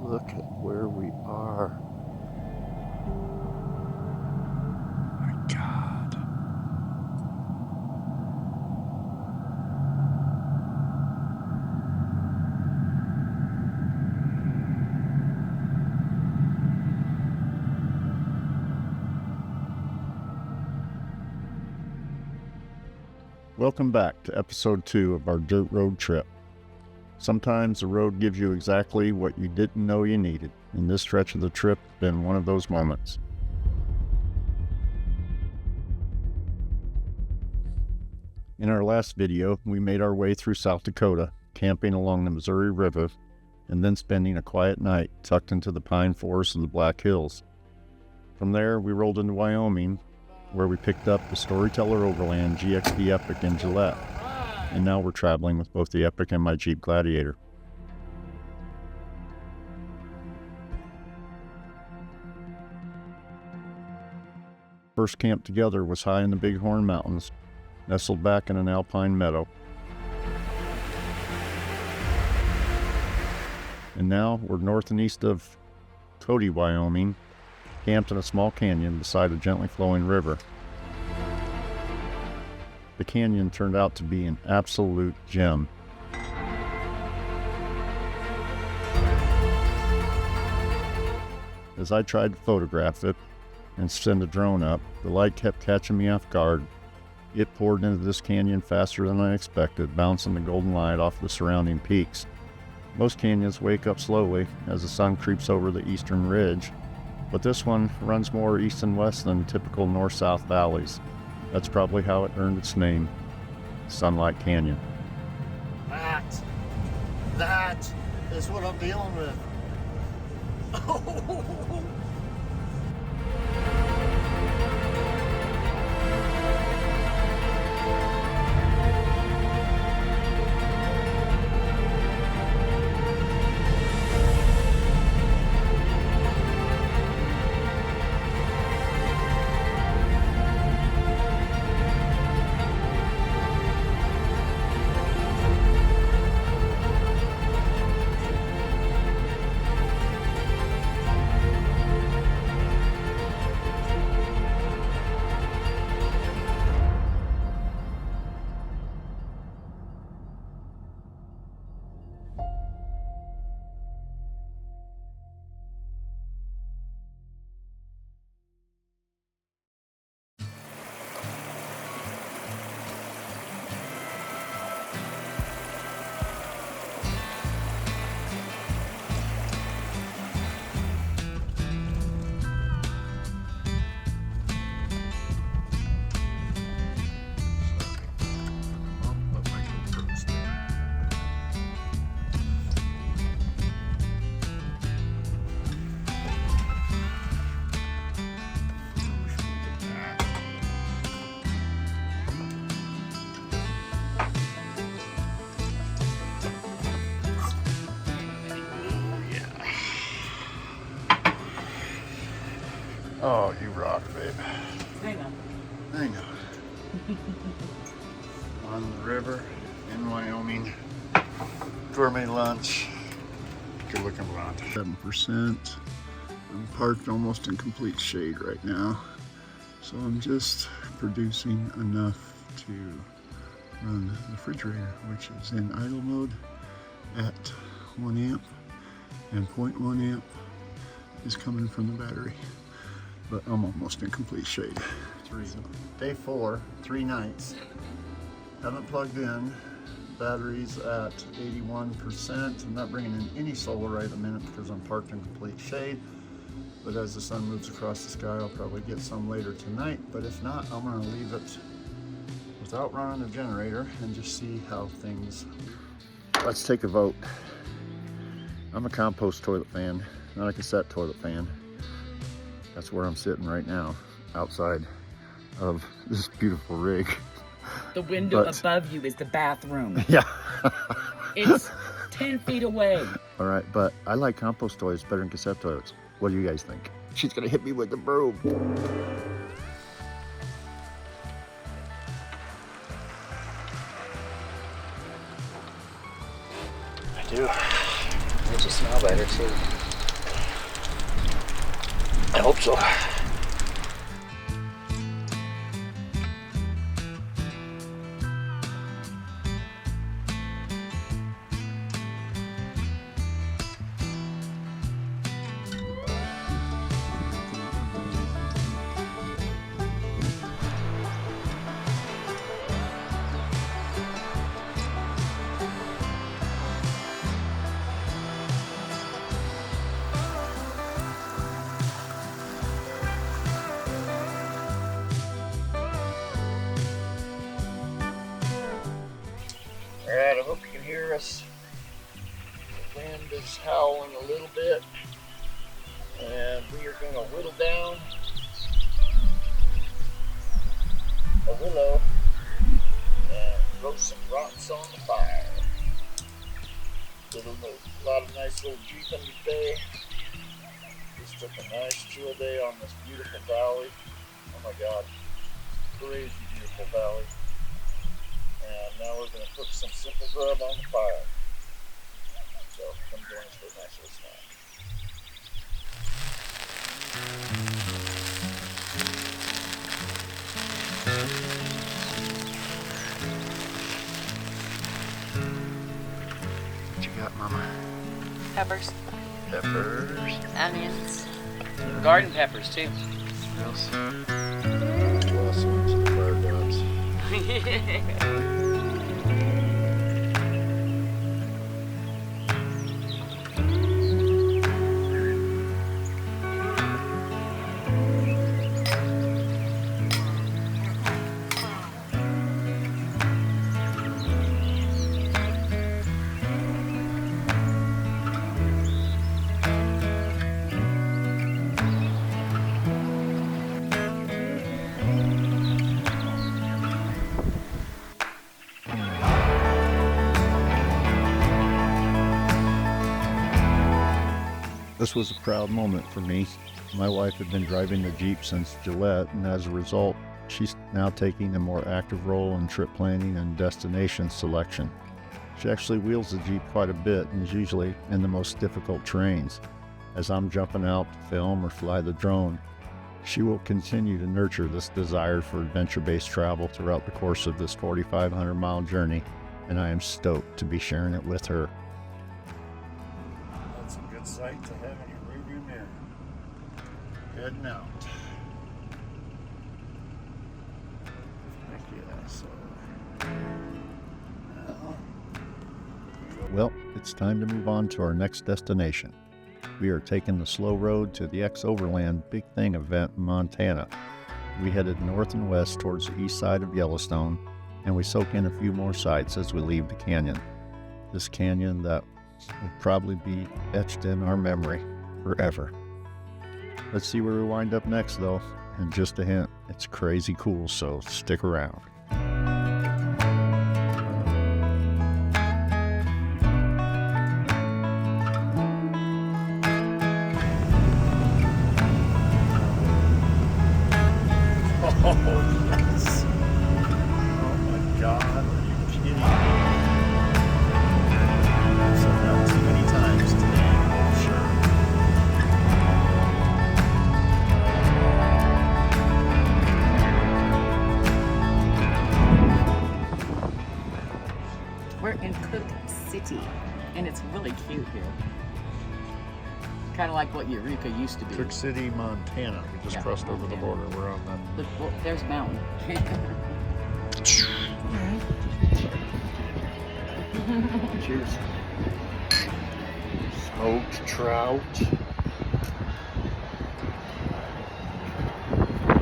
Look at where we are. My God. Welcome back to episode 2 of our dirt road trip. Sometimes the road gives you exactly what you didn't know you needed, and this stretch of the trip has been one of those moments. In our last video, we made our way through South Dakota, camping along the Missouri River, and then spending a quiet night tucked into the pine forests of the Black Hills. From there, we rolled into Wyoming, where we picked up the Storyteller Overland GXV Epic in Gillette. And now we're traveling with both the Epic and my Jeep Gladiator. First camp together was high in the Bighorn Mountains, nestled back in an alpine meadow. And now we're north and east of Cody, Wyoming, camped in a small canyon beside a gently flowing river. The canyon turned out to be an absolute gem. As I tried to photograph it and send a drone up, the light kept catching me off guard. It poured into this canyon faster than I expected, bouncing the golden light off the surrounding peaks. Most canyons wake up slowly as the sun creeps over the eastern ridge, but this one runs more east and west than typical north-south valleys. That's probably how it earned its name, Sunlight Canyon. That is what I'm dealing with. Oh, you rock, babe. Hang on. Hang on. On the river in Wyoming. Gourmet lunch. Good looking lunch. 7%. I'm parked almost in complete shade right now. So I'm just producing enough to run the refrigerator, which is in idle mode at 1 amp, and 0.1 amp is coming from the battery. But I'm almost in complete shade. Day 4, 3 nights. Haven't plugged in. Battery's at 81%. I'm not bringing in any solar right at the minute because I'm parked in complete shade. But as the sun moves across the sky, I'll probably get some later tonight. But if not, I'm gonna leave it without running the generator and just see how things. Let's take a vote. I'm a compost toilet fan, not a cassette toilet fan. That's where I'm sitting right now, outside of this beautiful rig. The window above you is the bathroom. Yeah. It's 10 feet away. All right, but I like compost toilets better than cassette toilets. What do you guys think? She's gonna hit me with the broom. I do. Makes you smell better too. I hope so. Alright, I hope you can hear us. The wind is howling a little bit, and we are going to whittle down a willow and throw some rocks on the fire. A lot of nice little jeeping today. Just took a nice chill day on this beautiful valley. Oh my God, crazy beautiful valley. And now we're going to cook some simple grub on the fire. So come join us for a nice little snack. What you got, Mama? Peppers, Peppers. onions, garden peppers too. What else? Blossoms, fire dogs. This was a proud moment for me. My wife had been driving the Jeep since Gillette, and as a result, she's now taking a more active role in trip planning and destination selection. She actually wheels the Jeep quite a bit and is usually in the most difficult terrains. As I'm jumping out to film or fly the drone, she will continue to nurture this desire for adventure-based travel throughout the course of this 4,500-mile journey, and I am stoked to be sharing it with her. That's a good sight to have in your rearview mirror. Heading out. Heck yeah, so. Well, it's time to move on to our next destination. We are taking the slow road to the Overland Big Thing event in Montana. We headed north and west towards the east side of Yellowstone, and we soak in a few more sights as we leave the canyon. This canyon that will probably be etched in our memory forever. Let's see where we wind up next though, and just a hint, it's crazy cool, so stick around. Oh, yes. Oh my God, are you kidding me? I've said that too many times today, I'm sure. We're in Cook City, and it's really cute here. Kind of like what Eureka used to be. Cook City, Montana. We just Yeah, crossed over the Montana. border. We're on the... Look, well, there's mountain. Cheers. Smoked trout.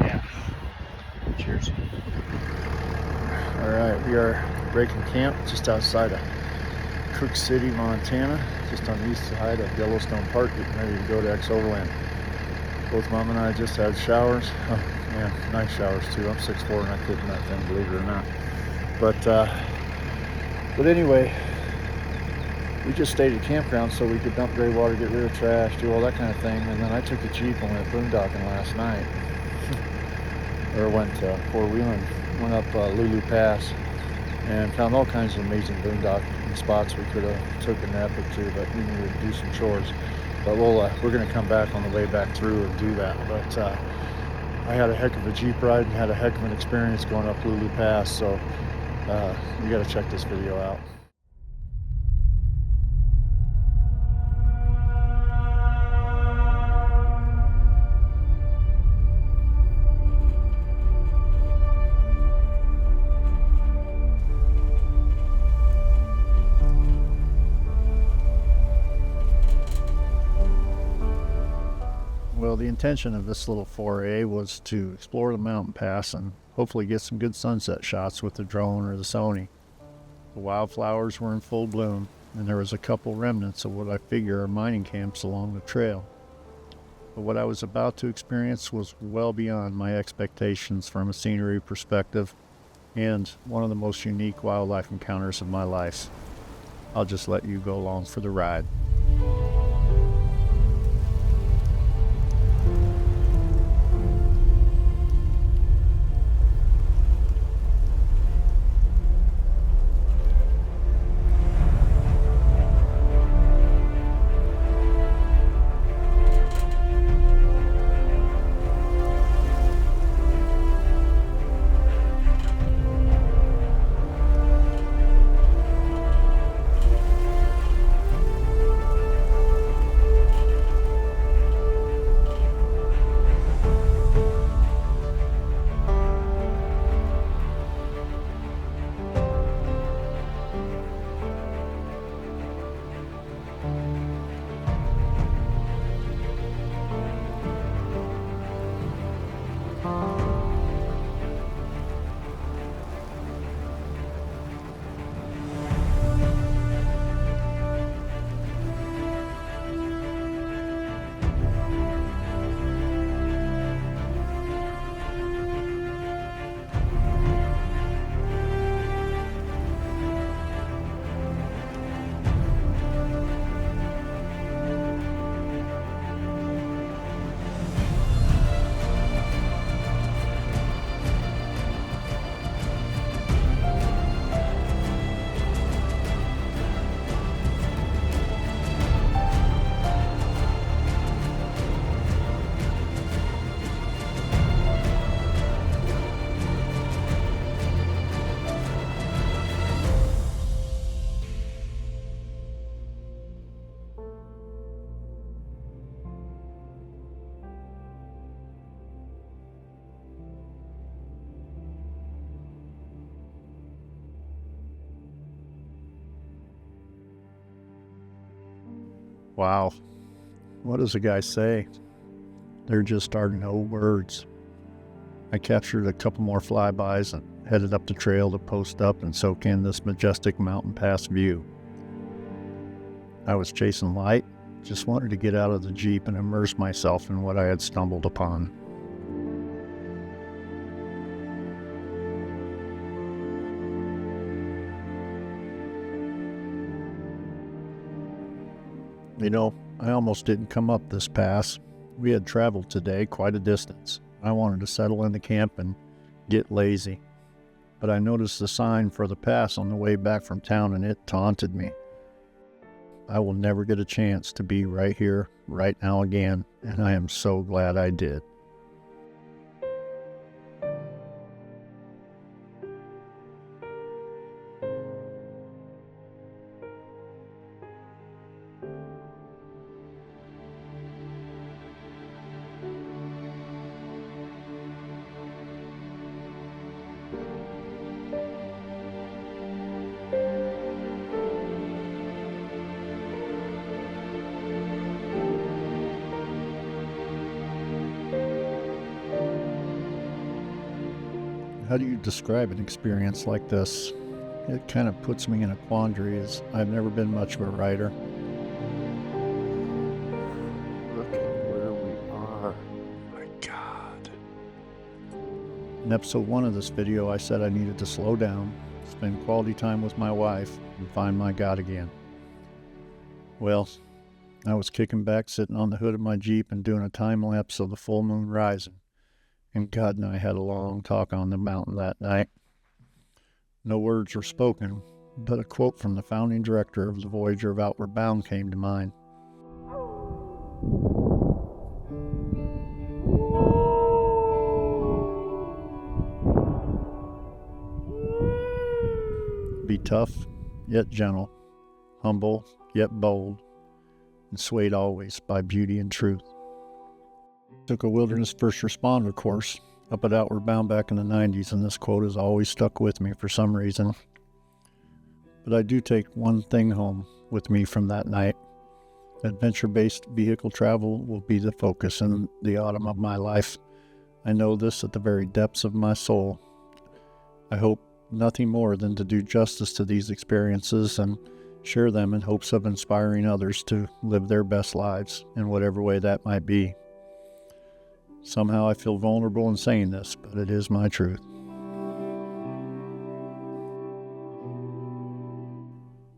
Yeah. Cheers. All right, we are breaking camp just outside of Cook City, Montana, just on the east side of Yellowstone Park, getting ready to go to Overland. Both Mom and I just had showers. Oh, man, nice showers too. I'm 6'4" and I couldn't in that thing, believe it or not. But anyway, we just stayed at campground so we could dump gray water, get rid of trash, do all that kind of thing. And then I took the Jeep and went boondocking last night. Or went four-wheeling, went up Lulu Pass and found all kinds of amazing boondocking spots we could have took an epic to, but we needed to do some chores. But we're going to come back on the way back through and do that. But I had a heck of a Jeep ride and had a heck of an experience going up Lulu Pass. So you got to check this video out. Well, the intention of this little foray was to explore the mountain pass and hopefully get some good sunset shots with the drone or the Sony. The wildflowers were in full bloom, and there was a couple remnants of what I figure are mining camps along the trail. But what I was about to experience was well beyond my expectations from a scenery perspective, and one of the most unique wildlife encounters of my life. I'll just let you go along for the ride. Wow. What does a guy say? They're just starting no words. I captured a couple more flybys and headed up the trail to post up and soak in this majestic mountain pass view. I was chasing light, just wanted to get out of the Jeep and immerse myself in what I had stumbled upon. You know, I almost didn't come up this pass. We had traveled today quite a distance. I wanted to settle in the camp and get lazy. But I noticed the sign for the pass on the way back from town and it taunted me. I will never get a chance to be right here, right now again, and I am so glad I did. How do you describe an experience like this? It kind of puts me in a quandary as I've never been much of a rider. Look at where we are. My God. In episode 1 of this video, I said I needed to slow down, spend quality time with my wife, and find my God again. Well, I was kicking back, sitting on the hood of my Jeep and doing a time lapse of the full moon rising. And God and I had a long talk on the mountain that night. No words were spoken, but a quote from the founding director of the Voyager of Outward Bound came to mind. Be tough, yet gentle, humble, yet bold, and swayed always by beauty and truth. Took a wilderness first responder course up at Outward Bound back in the 90s, and this quote has always stuck with me for some reason. But I do take one thing home with me from that night. Adventure-based vehicle travel will be the focus in the autumn of my life. I know this at the very depths of my soul. I hope nothing more than to do justice to these experiences and share them in hopes of inspiring others to live their best lives in whatever way that might be. Somehow I feel vulnerable in saying this, but it is my truth.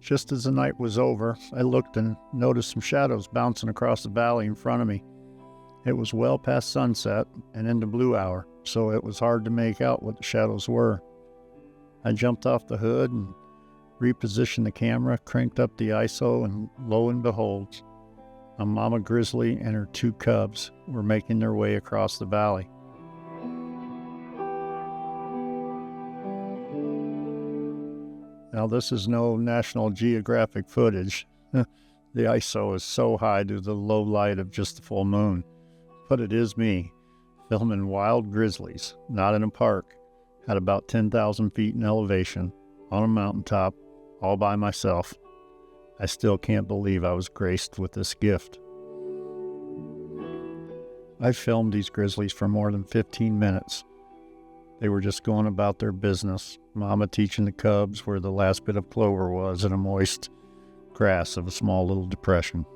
Just as the night was over, I looked and noticed some shadows bouncing across the valley in front of me. It was well past sunset and into blue hour, so it was hard to make out what the shadows were. I jumped off the hood and repositioned the camera, cranked up the ISO, and lo and behold, a Moma Grizzly and her 2 cubs were making their way across the valley. Now, this is no National Geographic footage. The ISO is so high due to the low light of just the full moon. But it is me, filming wild grizzlies, not in a park, at about 10,000 feet in elevation, on a mountaintop, all by myself. I still can't believe I was graced with this gift. I filmed these grizzlies for more than 15 minutes. They were just going about their business, Mama teaching the cubs where the last bit of clover was in a moist grass of a small little depression.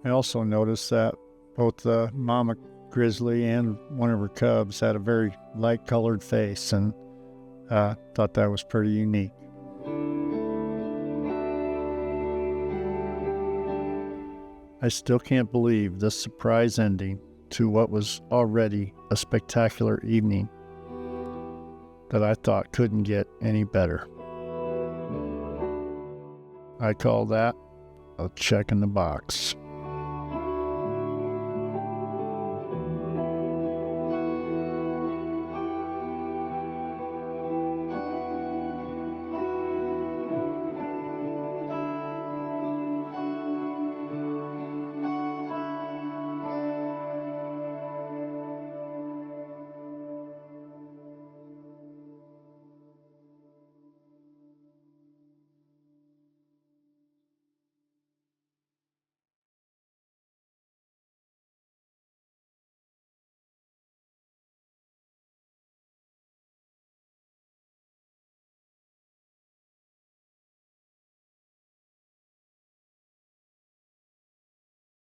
I also noticed that both the Mama Grizzly and one of her cubs had a very light-colored face, and I thought that was pretty unique. I still can't believe this surprise ending to what was already a spectacular evening that I thought couldn't get any better. I call that a check in the box.